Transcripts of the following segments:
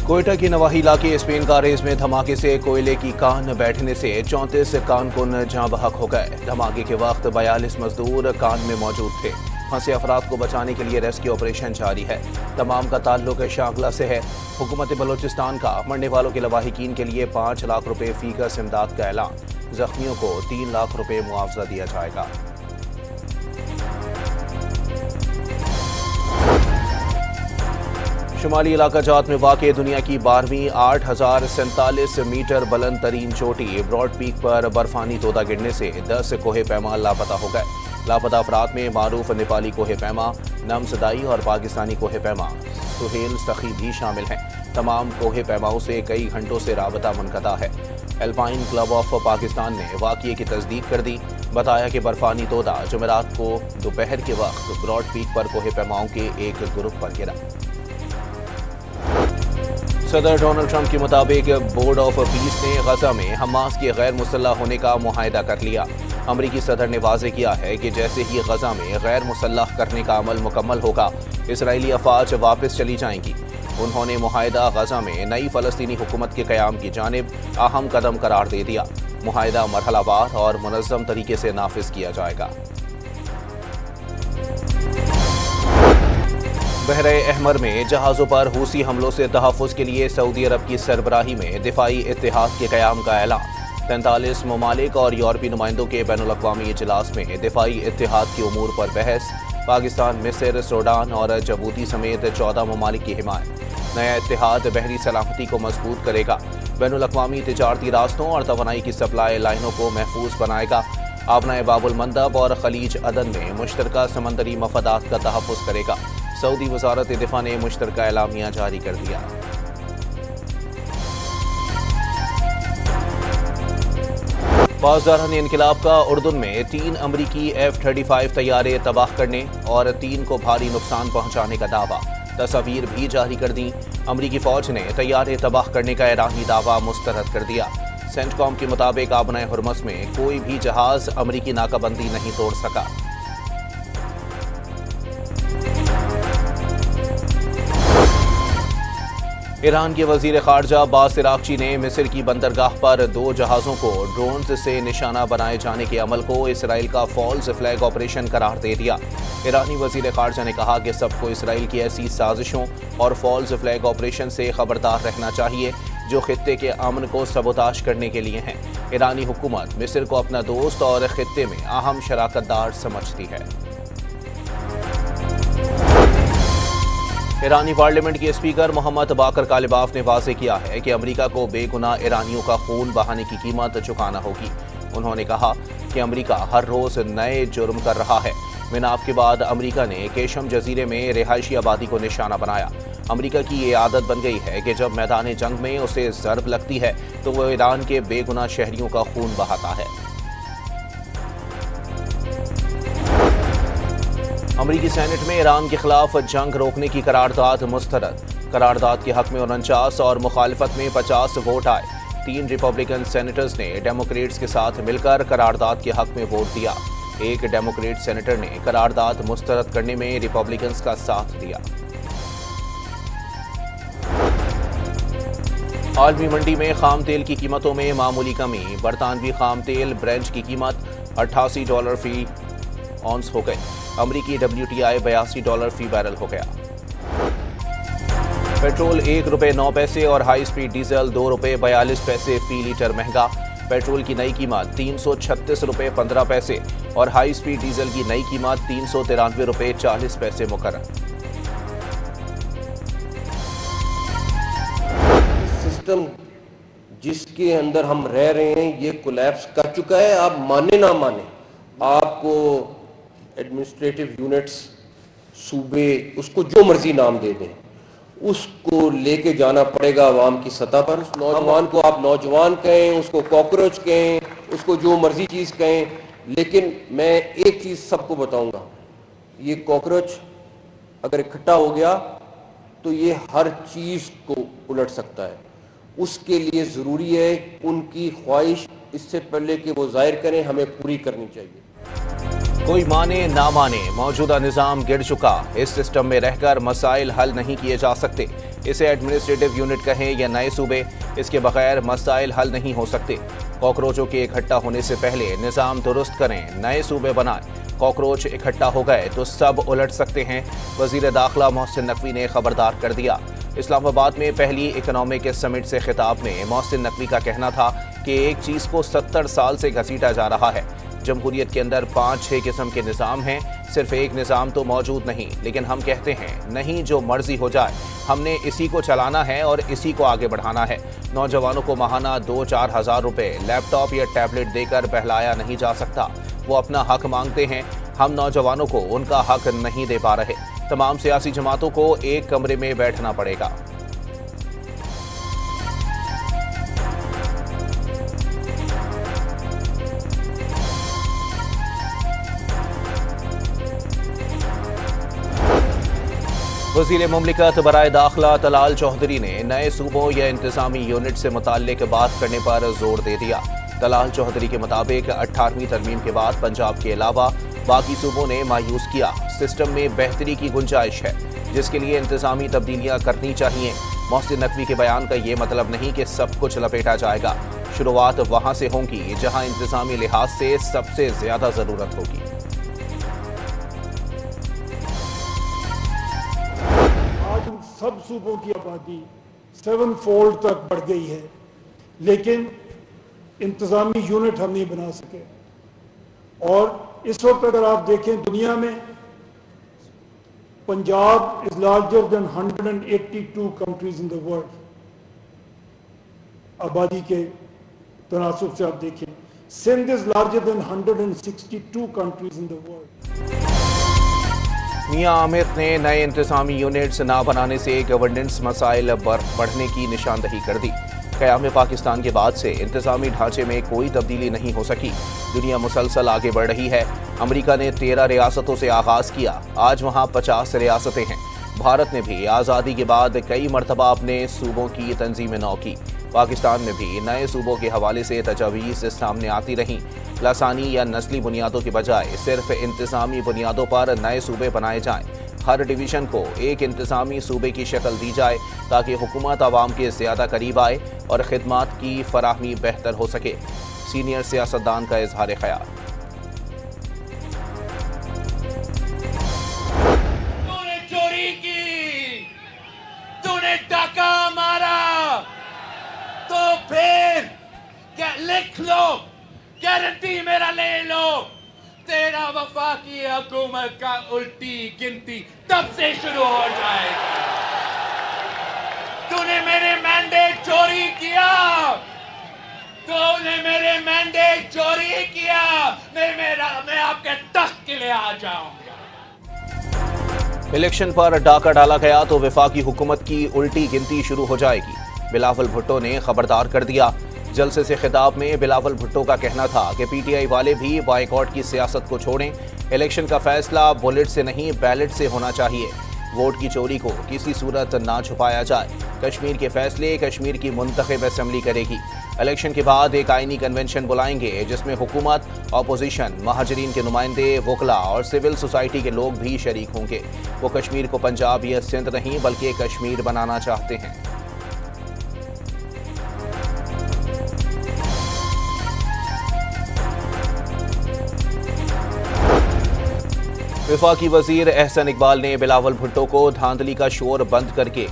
कोयटा की नवाही इलाके स्पेन का रेस में धमाके से कोयले की कान बैठने से 34 कारकुन जाँ बहक हो गए। धमाके के वक्त 42 मजदूर कान में मौजूद थे। फंसे अफराद को बचाने के लिए रेस्क्यू ऑपरेशन जारी है। तमाम का ताल्लुक शांगला से है। हुकूमत बलोचिस्तान का मरने वालों के लवाहिकीन के लिए 5 लाख रुपए फीकस इमदाद का ऐलान। जख्मियों को 3 लाख रुपए मुआवजा दिया जाएगा। शुमाली इलाका जात में वाक़ दुनिया की 12वीं 8,047 मीटर बुलंद तरीन चोटी ब्रॉड पीक पर बर्फानी तोदा गिरने से 10 कोहे पैमा लापता हो गए। लापता अफराद में मारूफ नेपाली कोहे पैमा नमसदाई और पाकिस्तानी कोहे पैमा सुहेल सखी भी शामिल हैं। तमाम कोहे पैमाओं से कई घंटों से राबता मुनक़ता है। एल्पाइन क्लब ऑफ पाकिस्तान ने वाक़ये की तस्दीक कर दी। बताया कि बर्फानी तोदा जुमेरात को दोपहर के वक्त ब्रॉड पीक पर कोहे पैमाओं के एक ग्रुप पर गिरा। सदर डोनाल्ड ट्रंप के मुताबिक बोर्ड ऑफ पीस ने गजा में हमास के गैर मुसल्लह होने का मुआहदा कर लिया। अमरीकी सदर ने वाज़ेह किया है कि जैसे ही गजा में गैर मुसल्लह करने का अमल मुकम्मल होगा, इसराइली अफवाज वापस चली जाएंगी। उन्होंने मुआहदा गजा में नई फ़लस्तीनी हुकूमत के क़याम की जानिब अहम कदम करार दे दिया। मुआहदा मरहलावार और मुनज़्ज़म तरीके से नाफिज किया जाएगा। बहरे अहमर में जहाज़ों पर हूसी हमलों से तहफ़्फ़ुज़ के लिए सऊदी अरब की सरबराही में दिफ़ाई इत्तेहाद के क़याम का ऐलान। 43 ममालिक और यूरोपीय नुमाइंदों के बैनुल-अक़वामी इजलास में दिफ़ाई इत्तेहाद के उमूर पर बहस। पाकिस्तान, मिस्र, सूडान और जबूती समेत 14 ममालिक की हिमायत। नया इत्तेहाद बहरी सलामती को मजबूत करेगा। बैनुल-अक़वामी तिजारती रास्तों और तवानाई की सप्लाई लाइनों को महफूज बनाएगा। आबनाए बाबुल मंदब और खलीज अदन में मुश्तरका समंदरी मफादात का तहफ़्फ़ुज़ करेगा। सऊदी वज़ारत दिफ़ा ने मुश्तरका एलामिया जारी कर दिया। पासदारान इनक़िलाब का उर्दुन में 3 अमरीकी F-35 तैयारे तबाह करने और 3 को भारी नुकसान पहुंचाने का दावा। तस्वीर भी जारी कर दी। अमरीकी फ़ौज ने तैयारे तबाह करने का ईरानी दावा मुस्तरद कर दिया। सेंटकॉम के मुताबिक आबनाए हुर्मस में कोई भी जहाज़ अमरीकी नाकाबंदी नहीं तोड़ सका। ईरान के वज़ीर ख़ारजा अब्बास इराक़ची ने मिस्र की बंदरगाह पर 2 जहाज़ों को ड्रोन से निशाना बनाए जाने के अमल को इसराइल का फॉल्स फ्लैग ऑपरेशन करार दे दिया। ईरानी वज़ीर ख़ारजा ने कहा कि सबको इसराइल की ऐसी साजिशों और फॉल्स फ्लैग ऑपरेशन से खबरदार रहना चाहिए जो खित्ते के अमन को सबोताश करने के लिए हैं। ईरानी हुकूमत मिस्र को अपना दोस्त और खित्ते में अहम शराकतदार समझती है। ईरानी पार्लियामेंट के स्पीकर मोहम्मद बाकर कालिबाफ ने वाज़ेह किया है कि अमरीका को बेगुनाह ईरानियों का खून बहाने की कीमत चुकाना होगी। उन्होंने कहा कि अमरीका हर रोज़ नए जुर्म कर रहा है। मिनाब के बाद अमरीका ने केशम जजीरे में रिहायशी आबादी को निशाना बनाया। अमरीका की ये आदत बन गई है कि जब मैदान जंग में उसे ज़रब लगती है तो वह ईरान के बेगुनाह शहरियों का खून बहाता है। अमरीकी सेनेट में ईरान के खिलाफ जंग रोकने की करारदाद मुस्तरद। करारदाद के हक में 49 और मुखालिफत में 50 वोट आए। 3 रिपब्लिकन सेनेटर्स ने डेमोक्रेट्स के साथ मिलकर करारदाद के हक में वोट दिया। एक डेमोक्रेट सेनेटर ने करारदाद मुस्तरद करने में रिपब्लिकन्स का साथ दिया। आलमी मंडी में खाम तेल की कीमतों में मामूली कमी। बरतानवी खाम तेल ब्रेंट की कीमत $88 फी ऑन्स हो गई। अमरीकी WTI $82 फी बैरल हो गया। पेट्रोल ₹1.09 और हाई स्पीड डीजल ₹2.42 फी लीटर महंगा। पेट्रोल की नई कीमत ₹336.15 और हाई स्पीड डीजल की नई कीमत ₹393.40 मुकर्रर। सिस्टम जिसके अंदर हम रह रहे हैं ये कोलैप्स कर चुका है। आप माने ना माने, आपको एडमिनिस्ट्रेटिव यूनिट्स, सूबे, उसको जो मर्जी नाम दे दें, उसको लेके जाना पड़ेगा अवाम की सतह पर। उस नौजवान को आप नौजवान कहें, उसको कॉकरोच कहें, उसको जो मर्जी चीज़ कहें, लेकिन मैं एक चीज़ सबको बताऊंगा, ये कॉकरोच अगर इकट्ठा हो गया तो ये हर चीज़ को उलट सकता है। उसके लिए ज़रूरी है उनकी ख्वाहिश इससे पहले कि वो जाहिर करें, हमें पूरी करनी चाहिए। कोई माने ना माने, मौजूदा निज़ाम गिर चुका। इस सिस्टम में रहकर मसाइल हल नहीं किए जा सकते। इसे एडमिनिस्ट्रेटिव यूनिट कहें या नए सूबे, इसके बगैर मसाइल हल नहीं हो सकते। कॉकरोचों के इकट्ठा होने से पहले निज़ाम दुरुस्त करें, नए सूबे बनाएं। कॉकरोच इकट्ठा हो गए तो सब उलट सकते हैं, वजीर दाखिला मोहसिन नकवी ने खबरदार कर दिया। इस्लामाबाद में पहली इकोनॉमिक समिट से खिताब में मोहसिन नकवी का कहना था कि एक चीज़ को 70 साल से घसीटा जा रहा है। जमहूरियत के अंदर 5-6 किस्म के निज़ाम हैं, सिर्फ एक निज़ाम तो मौजूद नहीं, लेकिन हम कहते हैं नहीं, जो मर्जी हो जाए, हमने इसी को चलाना है और इसी को आगे बढ़ाना है। नौजवानों को माहाना 2-4 हज़ार रुपये लैपटॉप या टैबलेट देकर बहलाया नहीं जा सकता। वो अपना हक मांगते हैं, हम नौजवानों को उनका हक नहीं दे पा रहे। तमाम सियासी जमातों को एक कमरे में बैठना पड़ेगा। वज़ीर मुमलिकत बराए दाखिला तलाल चौधरी ने नए सूबों या इंतजामी यूनिट से मुताल्लिक बात करने पर जोर दे दिया। तलाल चौधरी के मुताबिक 18वीं तरमीम के बाद पंजाब के अलावा बाकी सूबों ने मायूस किया। सिस्टम में बेहतरी की गुंजाइश है, जिसके लिए इंतजामी तब्दीलियां करनी चाहिए। मोहसिन नकवी के बयान का ये मतलब नहीं कि सब कुछ लपेटा जाएगा। शुरुआत वहां से होगी जहां इंतजामी लिहाज से सबसे ज्यादा जरूरत होगी। आज सब सूबों की आबादी 7 फोल्ड तक बढ़ गई है, लेकिन इंतजामी यूनिट हम नहीं बना सके। और इस वक्त अगर आप देखें दुनिया में Punjab is larger than 182 countries in the world. आबादी के तनासुब से आप देखें, Sindh is larger than 162 countries in the world. मियां आमिर ने नए इंतजामी यूनिट्स ना बनाने से गवर्नेंस मसाइल बढ़ने की निशानदही कर दी। क़याम पाकिस्तान के बाद से इंतजामी ढांचे में कोई तब्दीली नहीं हो सकी। दुनिया मुसलसल आगे बढ़ रही है। अमेरिका ने 13 रियासतों से आगाज़ किया, आज वहाँ 50 रियासतें हैं। भारत ने भी आज़ादी के बाद कई मरतबा अपने सूबों की तंजीम नौ की। पाकिस्तान में भी नए सूबों के हवाले से तजावीज़ सामने आती रहीं। लसानी या नस्ली बुनियादों के बजाय सिर्फ इंतजामी बुनियादों पर नए सूबे बनाए जाएँ। हर डिवीज़न को एक इंतजामी सूबे की शक्ल दी जाए ताकि हुकूमत आवाम के ज़्यादा करीब आए और खिदमात की फराहमी बेहतर हो सके। सीनियर सियासतदान का इजहार ख्याल। तूने चोरी की, तूने डाका मारा, तो फिर क्या लिख लो, गारंटी मेरा ले लो। तेरा वफाकी हुकूमत का उल्टी गिनती तब से शुरू हो जाएगा। तूने मेरे मैंडेट चोरी किया, तूने मेरे मैंडेट चोरी किया। मैं आपके तख्त के लिए आ जाऊंगा। इलेक्शन पर डाका डाला गया तो वफाकी हुकूमत की उल्टी गिनती शुरू हो जाएगी। बिलावल भुट्टो ने खबरदार कर दिया। जलसे से खिताब में बिलावल भुट्टो का कहना था कि पीटीआई वाले भी बायकॉट की सियासत को छोड़ें। इलेक्शन का फैसला बुलेट से नहीं बैलेट से होना चाहिए। वोट की चोरी को किसी सूरत ना छुपाया जाए। कश्मीर के फैसले कश्मीर की मुंतखब असेंबली करेगी। इलेक्शन के बाद एक आईनी कन्वेंशन बुलाएंगे जिसमें हुकूमत, अपोजिशन, महाजरीन के नुमाइंदे, वकला और सिविल सोसाइटी के लोग भी शरीक होंगे। वो कश्मीर को पंजाब या सिंध नहीं बल्कि कश्मीर बनाना चाहते हैं। वफाकी वजीर एहसन इकबाल ने बिलावल भुट्टो को धांधली का शोर बंद करके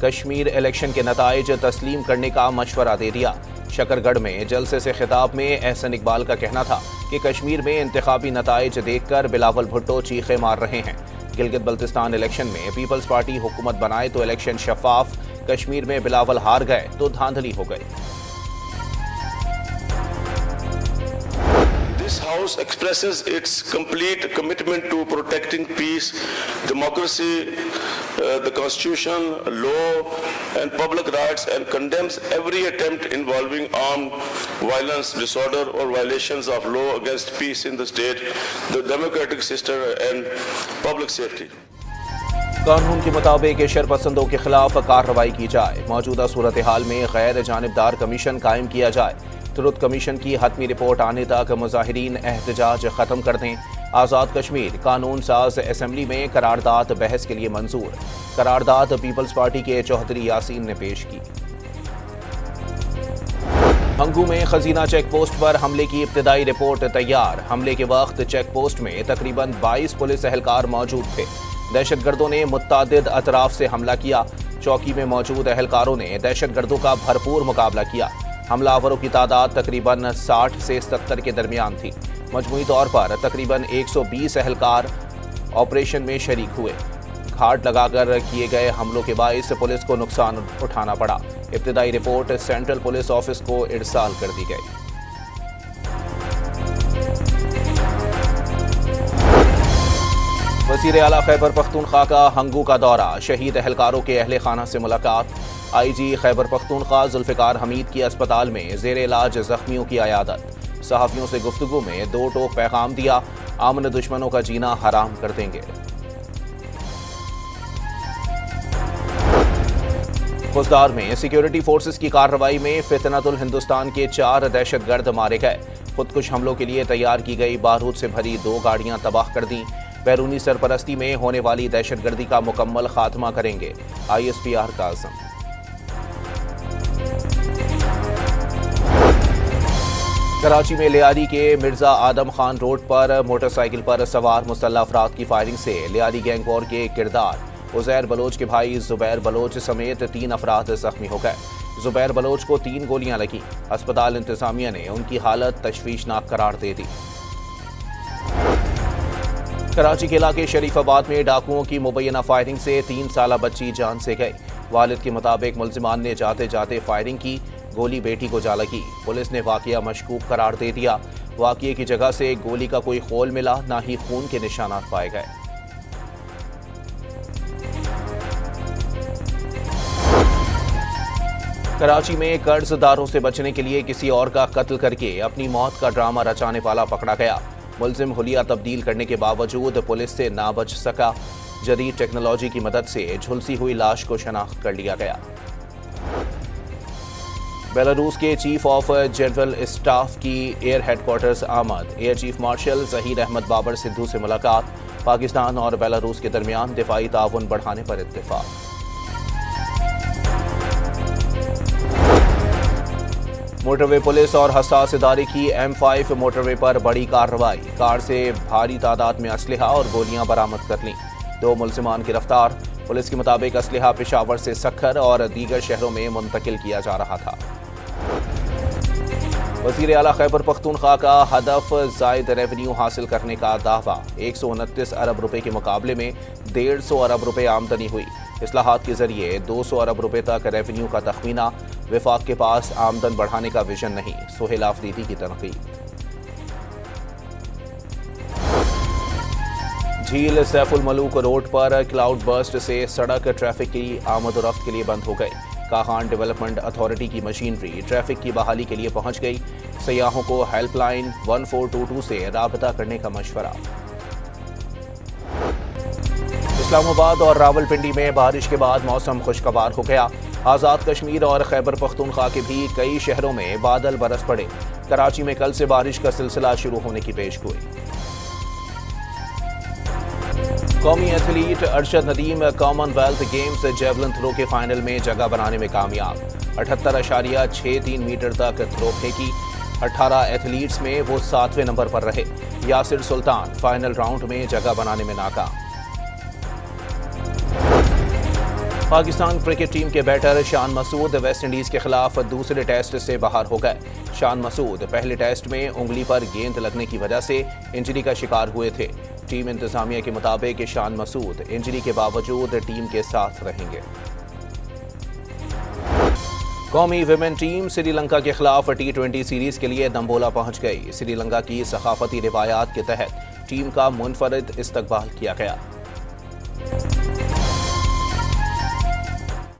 कश्मीर इलेक्शन के नताइज तस्लीम करने का मशवरा दे दिया। शकरगढ़ में जलसे से खिताब में एहसन इकबाल का कहना था कि कश्मीर में इंतखाबी नताइज देखकर बिलावल भुट्टो चीखे मार रहे हैं। गिलगित बल्तिस्तान इलेक्शन में पीपल्स पार्टी हुकूमत बनाए तो इलेक्शन शफाफ, कश्मीर में बिलावल हार गए तो धांधली हो गई। This House expresses its complete commitment to protecting peace, democracy, the Constitution, law and public rights, and condemns every attempt involving armed violence, disorder or violations of law against peace in the state, the democratic system and public safety. कानून के मुताबिक शरपसंदों के खिलाफ कार्रवाई की जाए। मौजूदा सूरत हाल में गैर जानिबदार कमीशन कायम किया जाए। ट्रुथ कमीशन की हतमी रिपोर्ट आने तक मुजाहिरीन एहतजाज खत्म कर दें। आज़ाद कश्मीर कानून साज असेंबली में करारदाद बहस के लिए मंजूर। करारदाद पीपल्स पार्टी के चौधरी यासीन ने पेश की। हंगू में खजीना चेक पोस्ट पर हमले की इब्तिदाई रिपोर्ट तैयार। हमले के वक्त चेक पोस्ट में तकरीबन 22 पुलिस एहलकार मौजूद थे। दहशतगर्दों ने मुत्तादिद अतराफ से हमला किया। चौकी में मौजूद एहलकारों ने दहशतगर्दों का भरपूर मुकाबला किया। हमलावरों की तादाद तकरीबन 60 से 70 के दरमियान थी। मजमूई तौर पर तकरीबन 120 एहलकार ऑपरेशन में शरीक हुए। घाट लगाकर किए गए हमलों के बाइस पुलिस को नुकसान उठाना पड़ा। इब्तिदाई रिपोर्ट सेंट्रल पुलिस ऑफिस को इरसाल कर दी गई। वज़ीर आला खैबर पख्तूनख्वा का हंगू का दौरा। शहीद एहलकारों के अहले खाना से मुलाकात। IG खैबर पख्तूनख्वा जुल्फ़िकार हमीद की अस्पताल में ज़ेर इलाज जख्मियों की अयादत। सहाफ़ियों से गुफ्तगू में 2 टोक पैगाम दिया, आमन दुश्मनों का जीना हराम कर देंगे। खुजदार में सिक्योरिटी फोर्सेस की कार्रवाई में फितनतुल हिंदुस्तान के 4 दहशतगर्द मारे गए। खुदकुश हमलों के लिए तैयार की गई बारूद से भरी 2 गाड़ियां तबाह कर दी। बैरूनी सरपरस्ती में होने वाली दहशतगर्दी का मुकम्मल खात्मा करेंगे। ISPR का आज़म। कराची में लियारी के मिर्जा आदम खान रोड पर मोटरसाइकिल पर सवार मुसल्लह अफराद की फायरिंग से लियारी गैंग वॉर के किरदार उज़ैर बलोच के भाई जुबैर बलोच समेत 3 अफराद जख्मी हो गए। जुबैर बलोच को 3 गोलियां लगी। अस्पताल इंतजामिया ने उनकी हालत तशवीशनाक करार दे दी। कराची के इलाके शरीफाबाद में डाकुओं की मुबैना फायरिंग से 3 साला बच्ची जान से गई। वालिद के मुताबिक मुल्जिमान ने जाते जाते फायरिंग की, गोली बेटी को जा लगी। पुलिस ने वाकया मशकूक करार दे दिया। वाकये की जगह से गोली का कोई खोल मिला, ना ही खून के निशानात पाए गए। कराची में कर्जदारों से बचने के लिए किसी और का कत्ल करके अपनी मौत का ड्रामा रचाने वाला पकड़ा गया। मुल्जिम हुलिया तब्दील करने के बावजूद पुलिस से ना बच सका। जदीद टेक्नोलॉजी की मदद से झुलसी हुई लाश को शनाख्त कर लिया गया। बेलारूस के चीफ ऑफ जनरल स्टाफ की एयर हेडक्वार्टर्स आमद। Air chief marshal Zaheer Ahmed Babar Sidhu से मुलाकात। पाकिस्तान और बेलारूस के दरमियान दिफाई ताउन बढ़ाने पर इत्तेफाक। मोटरवे पुलिस और हसास इदारे की M5 मोटरवे पर बड़ी कार्रवाई। कार से भारी तादाद में असलहा और गोलियां बरामद कर लीं। 2 मुल्जिमान गिरफ्तार। पुलिस के मुताबिक असलहा पेशावर से सक्खर और दीगर शहरों में मुंतकिल किया जा रहा था। वज़ीर आला खैबर पख्तूनख्वा का हदफ जायद रेवेन्यू हासिल करने का दावा। 129 अरब रुपए के मुकाबले में 150 अरब रुपए आमदनी हुई। इस्लाहात के जरिए 200 अरब रुपए तक रेवेन्यू का तखमीना। वफाक के पास आमदन बढ़ाने का विजन नहीं। सुहेल आफरीदी की तनकीद। झील सैफुल मलूक रोड पर क्लाउड बर्स्ट से सड़क ट्रैफिक की आमद-ओ-रफ्त के लिए बंद हो गई। काहान डेवलपमेंट अथॉरिटी की मशीनरी ट्रैफिक की बहाली के लिए पहुंच गई। सयाहों को हेल्पलाइन 1422 से राबता करने का मशवरा। इस्लामाबाद और रावलपिंडी में बारिश के बाद मौसम खुशगवार हो गया। आज़ाद कश्मीर और खैबर पख्तूनख्वा के भी कई शहरों में बादल बरस पड़े। कराची में कल से बारिश का सिलसिला शुरू होने की पेशगोई। कौमी athlete Arshad Nadeem Commonwealth games javelin throw के फाइनल में जगह बनाने में कामयाब। 78.63 मीटर तक थ्रो फेंकी। 18 एथलीट्स में वो 7वें नंबर पर रहे। यासिर सुल्तान फाइनल राउंड में जगह बनाने में नाकाम। पाकिस्तान क्रिकेट टीम के batter Shan Masood West Indies के खिलाफ दूसरे टेस्ट से बाहर हो गए। शान मसूद पहले टेस्ट में उंगली पर गेंद लगने की वजह से इंजरी का शिकार हुए थे। टीम इंतजामिया के मुताबिक शान मसूद इंजरी के बावजूद टीम के साथ रहेंगे। कौमी विमेन टीम श्रीलंका के खिलाफ T20 सीरीज के लिए दम्बोला पहुंच गई। श्रीलंका की सकाफती रिवायात के तहत टीम का मुनफरिद इस्तकबाल किया गया।